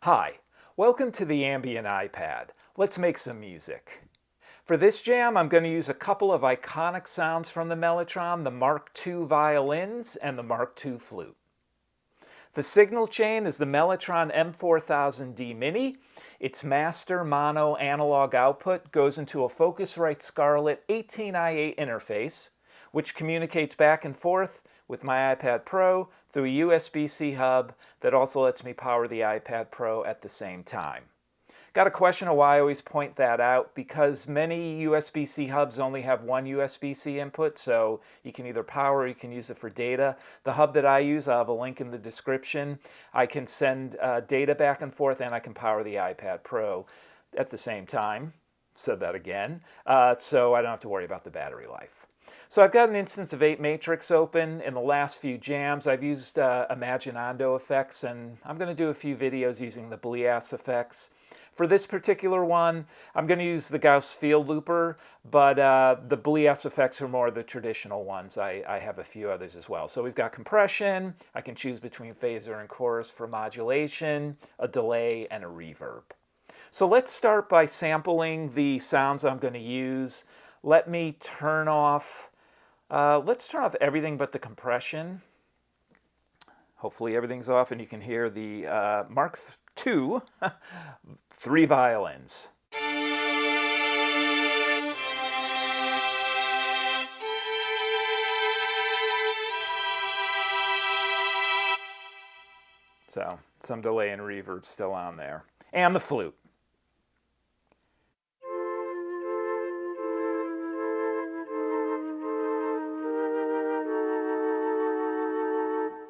Hi, welcome to the Ambient iPad. Let's make some music. For this jam, I'm going to use a couple of iconic sounds from the Mellotron, the MkII Violins and the MkII Flute. The signal chain is the Mellotron M4000D Mini. Its master mono analog output goes into a Focusrite Scarlett 18i8 interface, which communicates back and forth with my iPad Pro through a USB-C hub that also lets me power the iPad Pro at the same time. Got a question of why I always point that out? Because many USB-C hubs only have one USB-C input, so you can either power or you can use it for data. The hub that I use, I'll have a link in the description. I can send data back and forth and I can power the iPad Pro at the same time. Said that again. So I don't have to worry about the battery life. So I've got an instance of 8 Matrix open. In the last few jams, I've used Imaginando effects, and I'm going to do a few videos using the Bleass effects. For this particular one, I'm going to use the Gauss Looper, but the Bleass effects are more the traditional ones. I have a few others as well. So we've got compression. I can choose between phaser and chorus for modulation, a delay, and a reverb. So let's start by sampling the sounds I'm going to use. Let me turn off, let's turn off everything but the compression. Hopefully everything's off and you can hear the MkII 3 violins. So some delay and reverb still on there. And the flute.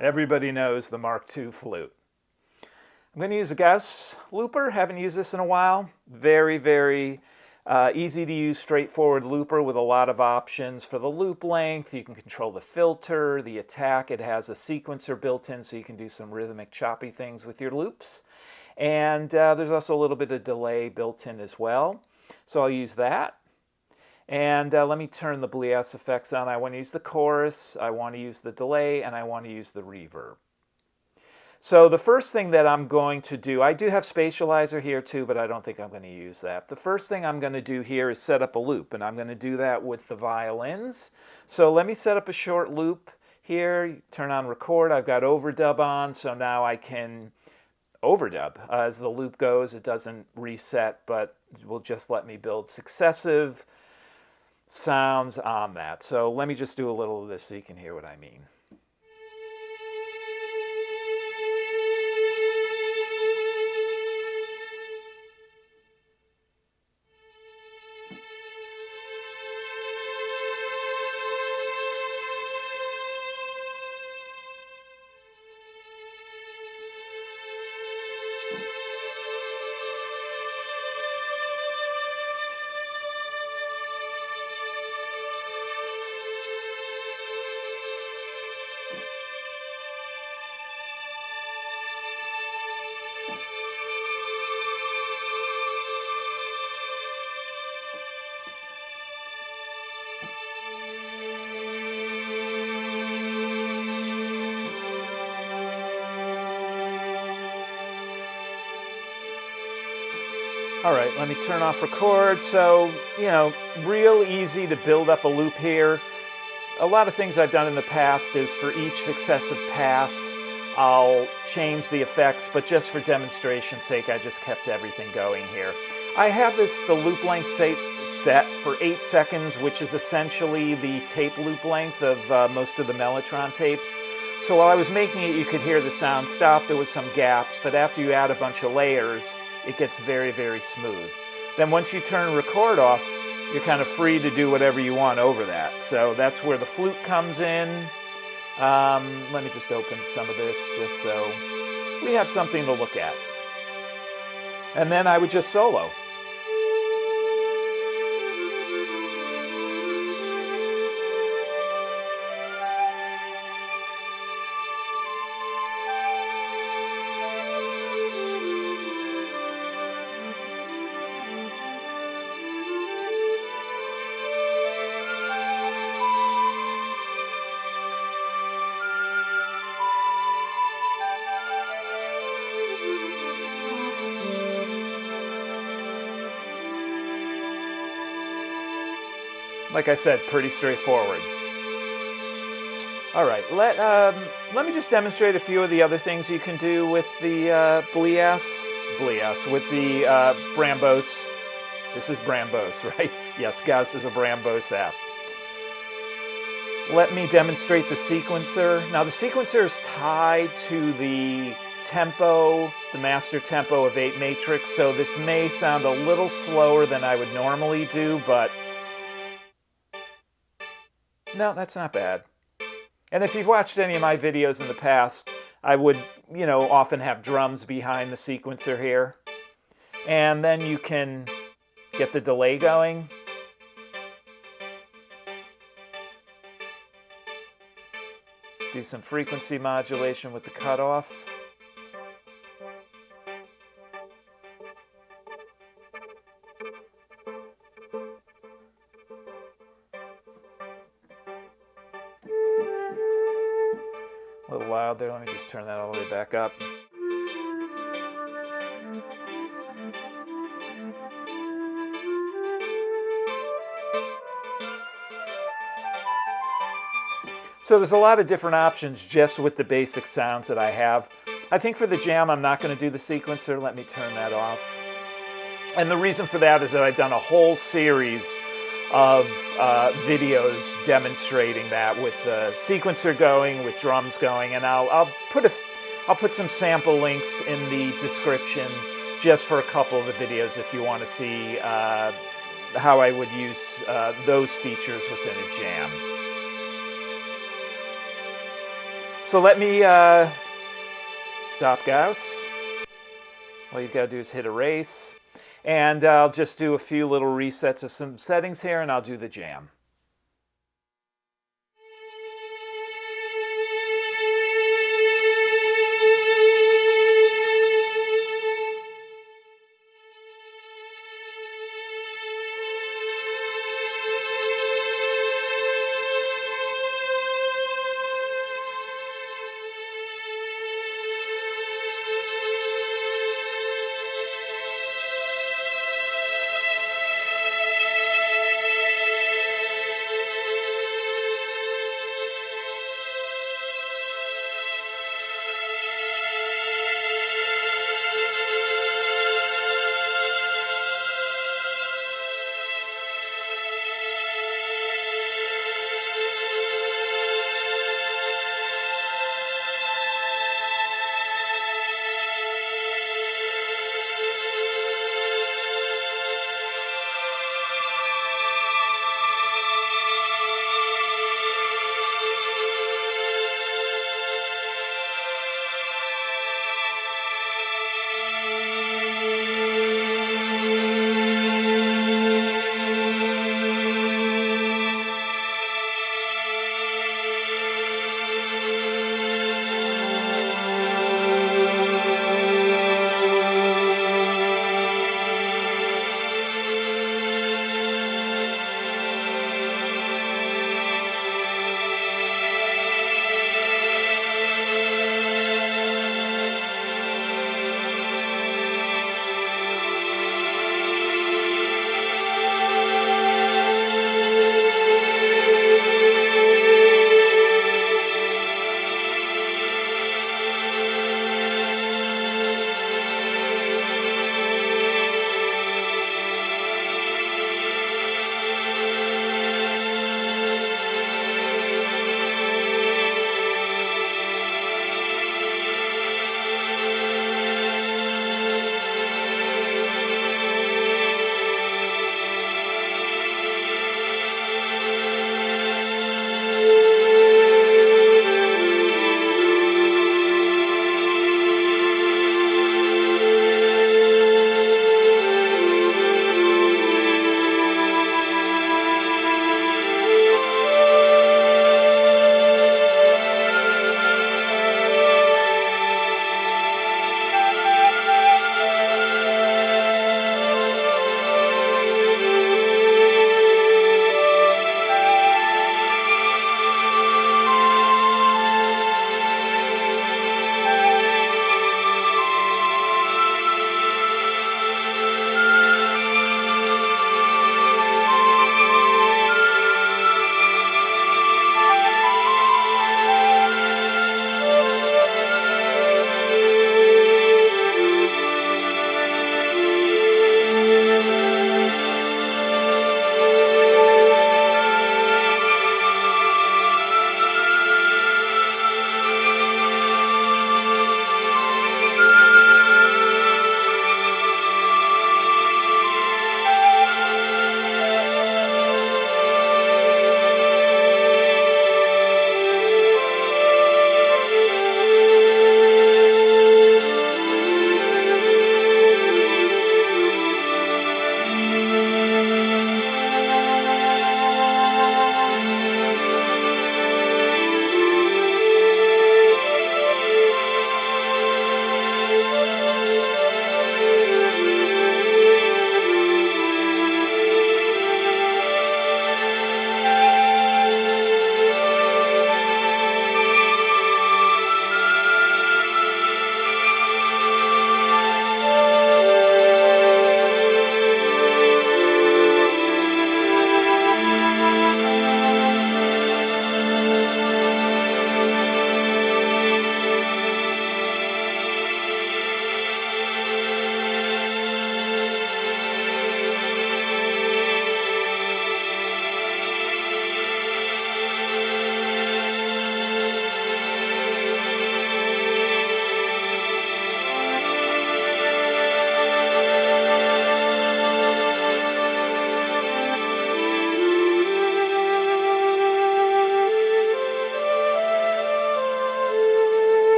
Everybody knows the MkII flute. I'm going to use a Gauss Looper. Haven't used this in a while. Very easy to use, straightforward looper with a lot of options for the loop length. You can control the filter, the attack. It has a sequencer built in so you can do some rhythmic choppy things with your loops. And there's also a little bit of delay built in as well. So I'll use that. And let me turn the Bleass effects on. I want to use the chorus, I want to use the delay, and I want to use the reverb. So the first thing that I'm going to do, I do have spatializer here too, but I don't think I'm going to use that. The first thing I'm going to do here is set up a loop, and I'm going to do that with the violins. So let me set up a short loop here, turn on record. I've got overdub on, so now I can overdub. As the loop goes, it doesn't reset, but will just let me build successive sounds on that. So let me just do a little of this so you can hear what I mean. All right, let me turn off record. So, real easy to build up a loop here. A lot of things I've done in the past is for each successive pass, I'll change the effects, but just for demonstration's sake, I just kept everything going here. I have the loop length set for 8 seconds, which is essentially the tape loop length of most of the Mellotron tapes. So while I was making it, you could hear the sound stop. There was some gaps, but after you add a bunch of layers, it gets very smooth. Then once you turn record off, you're kind of free to do whatever you want over that. So that's where the flute comes in. Let me just open some of this just so we have something to look at. And then I would just solo. Like I said, pretty straightforward. All right, let me just demonstrate a few of the other things you can do with the Bleass, with the Bram Bos. This is Bram Bos, right? Yes, Gauss is a Bram Bos app. Let me demonstrate the sequencer. Now the sequencer is tied to the tempo, the master tempo of 8 matrix, so this may sound a little slower than I would normally do, but no, that's not bad. And if you've watched any of my videos in the past, I would, often have drums behind the sequencer here. And then you can get the delay going. Do some frequency modulation with the cutoff. A little loud there. Let me just turn that all the way back up. So there's a lot of different options just with the basic sounds that I have. I think for the jam, I'm not going to do the sequencer. Let me turn that off. And the reason for that is that I've done a whole series of videos demonstrating that with the sequencer going, with drums going, and I'll put some sample links in the description just for a couple of the videos if you want to see how I would use those features within a jam. So let me stop Gauss. All you've got to do is hit erase. And I'll just do a few little resets of some settings here, and I'll do the jam.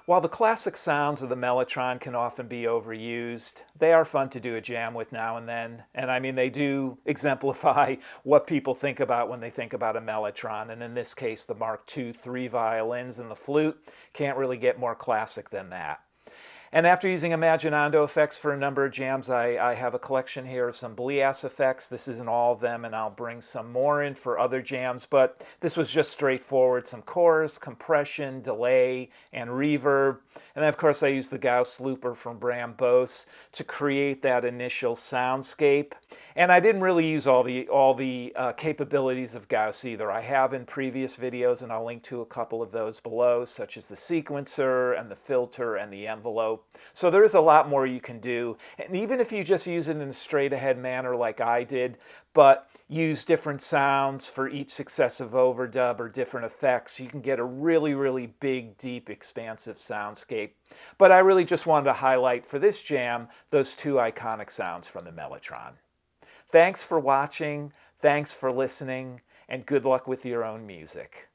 While the classic sounds of the Mellotron can often be overused, they are fun to do a jam with now and then. And I mean, they do exemplify what people think about when they think about a Mellotron. And in this case, the MkII violins and the flute can't really get more classic than that. And after using Imaginando effects for a number of jams, I have a collection here of some Bleass effects. This isn't all of them, and I'll bring some more in for other jams, but this was just straightforward. Some chorus, compression, delay, and reverb. And then, of course, I used the Gauss Looper from Bram Bos to create that initial soundscape. And I didn't really use all the capabilities of Gauss either. I have in previous videos, and I'll link to a couple of those below, such as the sequencer and the filter and the envelope. So there is a lot more you can do. And even if you just use it in a straight ahead manner like I did, but use different sounds for each successive overdub or different effects, you can get a really, really big, deep, expansive soundscape. But I really just wanted to highlight for this jam those two iconic sounds from the Mellotron. Thanks for watching, thanks for listening, and good luck with your own music.